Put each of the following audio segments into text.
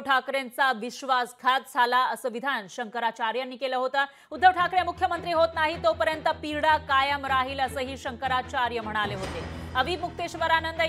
ठाकरेंचा विश्वासघात झाला असं विधान शंकराचार्यांनी केलं होतं। उद्धव ठाकरे मुख्यमंत्री होत नाही तोपर्यंत पीडा कायम राहील असंही शंकराचार्य म्हणाले होते। अवी मुक्तेश्वरानंद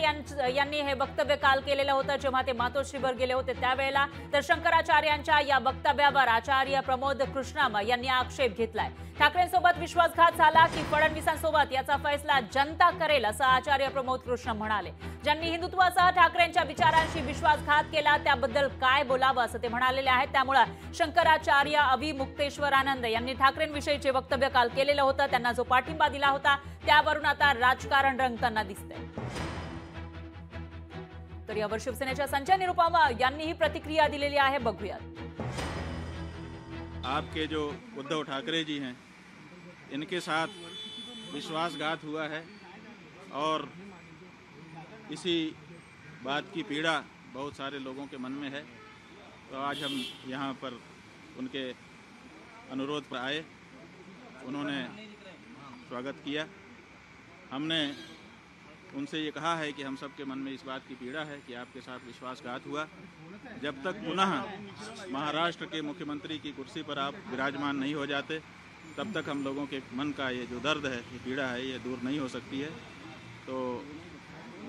यांनी हे वक्तव्य काल केलेलं होतं जेव्हा ते मातोश्रीवर गेले होते त्यावेळेला। तर शंकराचार्यांच्या या वक्तव्यावर आचार्य प्रमोद कृष्णम यांनी आक्षेप घेतलाय। ठाकरेंसोबत विश्वासघात झाला की फडणवीसांसोबत याचा फैसला जनता करेल असं आचार्य प्रमोद कृष्णम म्हणाले। ज्यांनी हिंदुत्वासह ठाकरेंच्या विचारांशी विश्वासघात केला त्याबद्दल काय बोलावं असं ते म्हणालेले आहेत। त्यामुळे शंकराचार्य अवी मुक्तेश्वरानंद यांनी ठाकरेंविषयीचे वक्तव्य काल केलेलं होतं। त्यांना जो पाठिंबा दिला होता त्यावरून आता राजकारण रंगताना दिसतंय। तर यावर शिवसेनेच्या संजय निरुपमा यांनीही प्रतिक्रिया दिलेली आहे, बघूयात। आपके जो उद्धव ठाकरे जी हैं इनके साथ विश्वासघात हुआ है और इसी बात की पीड़ा बहुत सारे लोगों के मन में है। तो आज हम यहाँ पर उनके अनुरोध पर आए, उन्होंने स्वागत किया। हमने उनसे ये कहा है कि हम सबके मन में इस बात की पीड़ा है कि आपके साथ विश्वासघात हुआ। जब तक पुनः महाराष्ट्र के मुख्यमंत्री की कुर्सी पर आप विराजमान नहीं हो जाते तब तक हम लोगों के मन का ये जो दर्द है, ये पीड़ा है, ये दूर नहीं हो सकती है। तो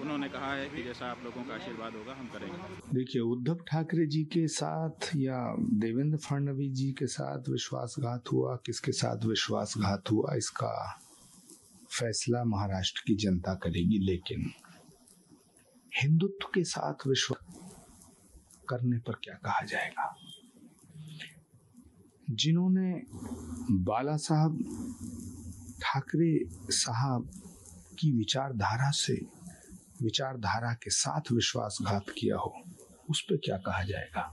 उन्होंने कहा है कि जैसा आप लोगों का आशीर्वाद होगा हम करेंगे। देखिए, उद्धव ठाकरे जी के साथ या देवेंद्र फडणवीस जी के साथ विश्वासघात हुआ, किसके साथ विश्वासघात हुआ, इसका फैसला महाराष्ट्र की जनता करेगी। लेकिन हिंदुत्व के साथ विश्वास करने पर क्या कहा जाएगा? जिन्होंने बाला साहब ठाकरे साहब की विचारधारा के साथ विश्वासघात किया हो, उस पर क्या कहा जाएगा?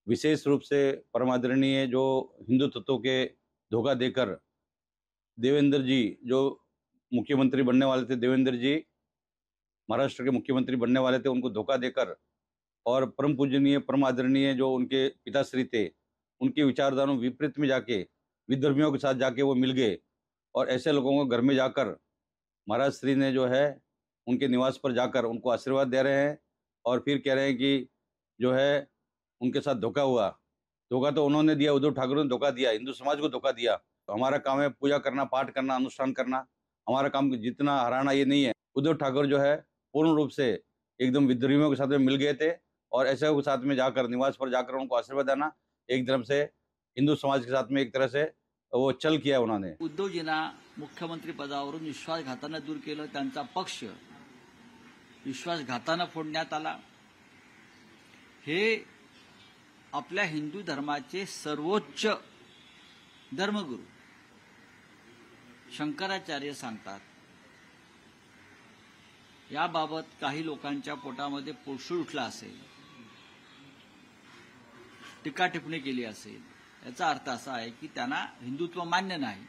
विशेष रूप से परमादरणीय जो हिंदू तत्वों के धोखा देकर देवेंद्र जी जो मुख्यमंत्री बनने वाले थे, देवेंद्र जी महाराष्ट्र के मुख्यमंत्री बनने वाले थे, उनको धोखा देकर और परम पूजनीय परम आदरणीय जो उनके पिताश्री थे उनकी विचारधाराओं विपरीत में जाके विधर्मियों के साथ जाके वो मिल गए और ऐसे लोगों को घर में जाकर महाराज श्री ने जो है उनके निवास पर जाकर उनको आशीर्वाद दे रहे हैं और फिर कह रहे हैं कि जो है उनके साथ धोखा हुआ। धोखा तो उन्होंने दिया, उद्धव ठाकरे ने धोखा दिया, हिंदू समाज को धोखा दिया। तो हमारा काम है पूजा करना, पाठ करना, अनुष्ठान करना, हमारा काम जितना हराना ये नहीं है। उद्धव ठाकरे जो है पूर्ण रूप से एकदम विद्रोहियों के साथ में मिल गए थे और ऐसे के साथ में जाकर निवास पर जाकर उनको आशीर्वाद देना एक तरफ से हिंदू समाज के साथ में एक तरह से वो चल किया उन्होंने। उद्धवजींना मुख्यमंत्री पदावरून विश्वासघाताने दूर केलं, त्यांचा पक्ष विश्वासघाताने फोडण्यात आला। हे आपल्या हिंदू धर्माचे सर्वोच्च धर्मगुरू शंकराचार्य सांगतात। याबाबत काही लोकांच्या पोटामध्ये पोळसूळ उठला असेल, टीका टिप्पणी केली असेल, याचा अर्थ असा आहे की त्यांना हिंदुत्व मान्य नाही।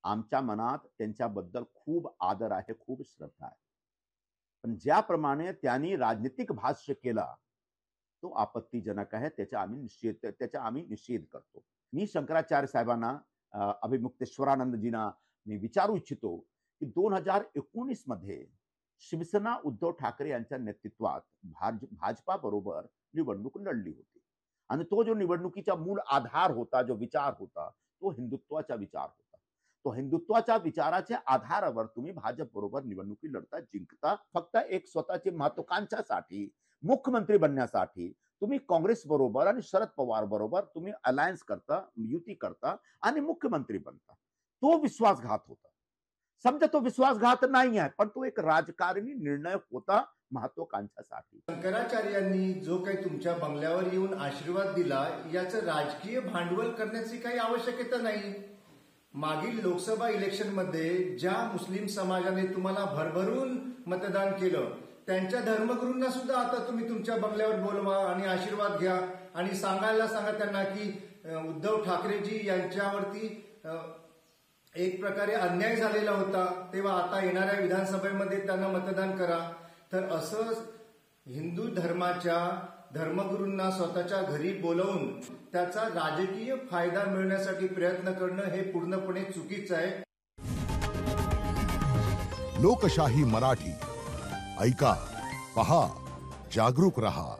आमच्या मनात त्यांच्याबद्दल खूप आदर आहे, खूप श्रद्धा आहे, पण ज्याप्रमाणे त्यांनी राजनीतिक भाष्य केला तो आपत्तीजनक आहे। त्याचा आम्ही निषेध करतो। मी शंकराचार्य साहेबांना अभिमुक्तेश्वरानंदजींना मी विचारू इच्छितो की 2019 मध्ये शिवसेना उद्धव ठाकरे यांच्या नेतृत्वात भाजपा बरोबर निवडणूक लढली होती आणि तो जो निवडणुकीचा मूळ आधार होता, जो विचार होता, तो हिंदुत्वाचा विचार होता। तो हिंदुत्वाच्या विचाराच्या आधारावर तुम्ही भाजप बरोबर निवडणुकी लढता, जिंकता। फक्त एक स्वतःची महत्वाकांक्षासाठी मुख्यमंत्री बनण्यासाठी तुम्ही काँग्रेस बरोबर आणि शरद पवार बरोबर तुम्ही अलायन्स करता, युती करता आणि मुख्यमंत्री बनता। तो विश्वासघात होता। समजा तो विश्वासघात नाही आहे, पण तो एक राजकारणी निर्णय होता महत्वाकांक्षासाठी। शंकराचार्यांनी जो काही तुमच्या बंगल्यावर येऊन आशीर्वाद दिला याचं राजकीय भांडवल करण्याची काही आवश्यकता नाही। मागील लोकसभा इलेक्शनमध्ये ज्या मुस्लिम समाजाने तुम्हाला भरभरून मतदान केलं त्यांच्या धर्मगुरूंना सुद्धा आता तुम्ही तुमच्या बंगल्यावर बोलवा आणि आशीर्वाद घ्या आणि सांगा त्यांना की उद्धव ठाकरेजी यांच्यावरती एक प्रकारे अन्याय झालेला होता, तेव्हा आता येणाऱ्या विधानसभेमध्ये त्यांना मतदान करा। तर असं हिंदू धर्माच्या धर्मगुरूंना स्वतःच्या घरी बोलवून त्याचा राजकीय फायदा मिळण्यासाठी प्रयत्न करणं हे पूर्णपणे चुकीचं आहे। लोकशाही मराठी ऐका, पहा, जागरूक रहा।